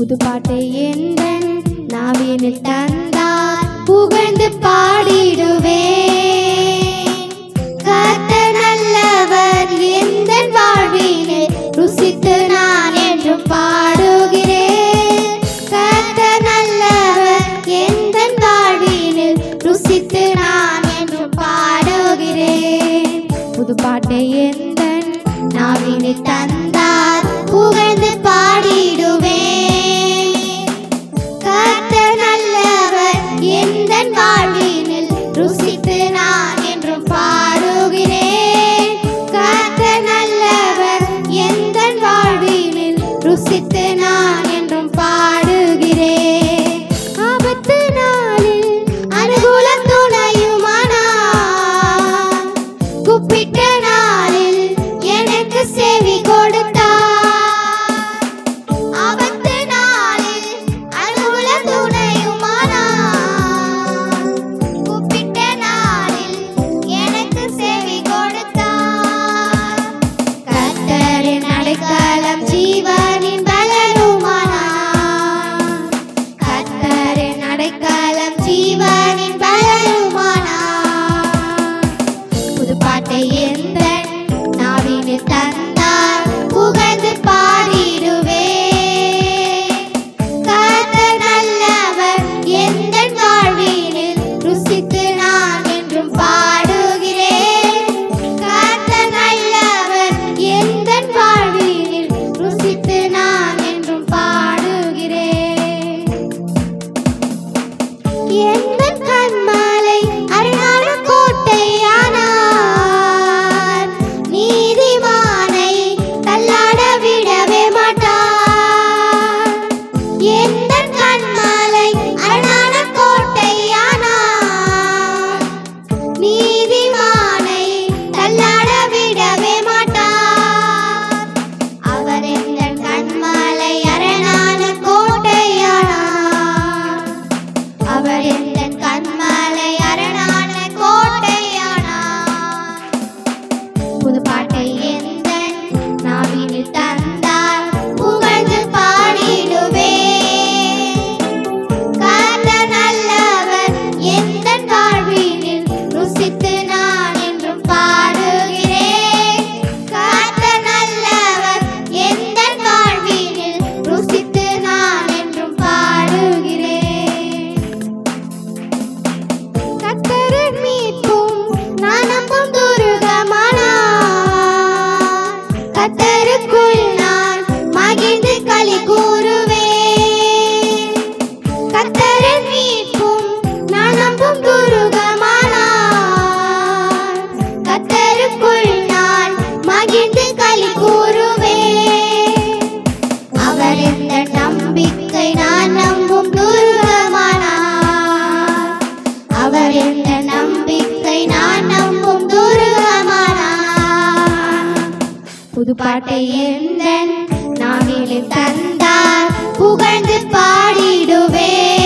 புதுப்பாட்டை எந்தன் நாவினில் தந்தார் புகழ்ந்து பாடிடுவேன். கர்த்தர் நல்லவர் எந்தன் வாழ்வினில் ருசித்து நான் என்றும் பாடுகிறேன். கர்த்தர் நல்லவர் எந்தன் வாழ்வினில் ருசித்து நான் என்றும் பாடுகிறேன். புதுப்பாட்டை எந்தன் நாவினில் தந்தார் புகழ்ந்து பாடிடுவேன். கர்த்தர் நல்லவர் எந்தன் வாழ்வினில் ருசித்து நான் என்றும் பாடுகிறேன். கர்த்தர் நல்லவர் எந்தன் வாழ்வினில் ருசித்து நான் என்றும் பாடுகிறேன். ஆபத்து நாளில் அனுகூல துணையுமானார். கூப்பிட்ட நாளில் எனக்கு செவி கொடுத்தார். ஆபத்து நாளில் அனுகூல துணையுமானார். கூப்பிட்ட நாளில் எனக்கு செவி கொடுத்தார். கர்த்தரின் அடைக்கலம் ஜீவனின் பலனுமானார். கர்த்தரின் அடைக்கலம் ஜீவனின் பலனுமானார். புதுப்பாட்டை எந்தன் நாவினில் தந்தார் புகழ்ந்து பாடிடுவேன். கர்த்தர் நல்லவர் எந்தன் வாழ்வினில் ருசித்து நான் என்றும் பாடுகிறேன். கர்த்தர் நல்லவர் எந்தன் வாழ்வினில் ருசித்து நான் என்றும் பாடுகிறேன். எந்தன் கண்மலை அரணான கோட்டையானார். நீதிமானை தள்ளாட விடவே மாட்டார். எந்தன் கண்மலை அரணான கோட்டையானார். நீதிமானை தள்ளாட விடவே மாட்டார். அவர் எந்தன் கண்மலை அரணான கோட்டையானார். அவர் எந்தன் கண்மலை அரணான கோட்டையானார். புதுப்பாட்டை எந்தன் நாவினில் தந்தார் புகழ்ந்து பாடிடுவேன். கர்த்தர் நல்லவர் எந்தன் வாழ்வினில் ருசித்து நான் என்றும் பாடுகிறேன். கர்த்தர் நல்லவர் எந்தன் வாழ்வினில் ருசித்து நான் என்றும் பாடுகிறேன். கர்த்தரின் மீட்பும் நான் நம்பும் துருகமானார். கர்த்தருக்குள் நான் மகிழ்ந்து களி கூறுவேன். கர்த்தரின் மீட்பும் நான் நம்பும் துருகமானார். கர்த்தருக்குள் நான் மகிழ்ந்து களி கூறுவேன். அவர் எந்த நம்பிக்கை நான் நம்பும் துருகமானார். அவர் எந்த நம்பிக்கை நான் நம்பும் துருகமானார். புதுப்பாட்டை எந்தன் நாவினில் தந்தார் புகழ்ந்து பாடிடுவேன்.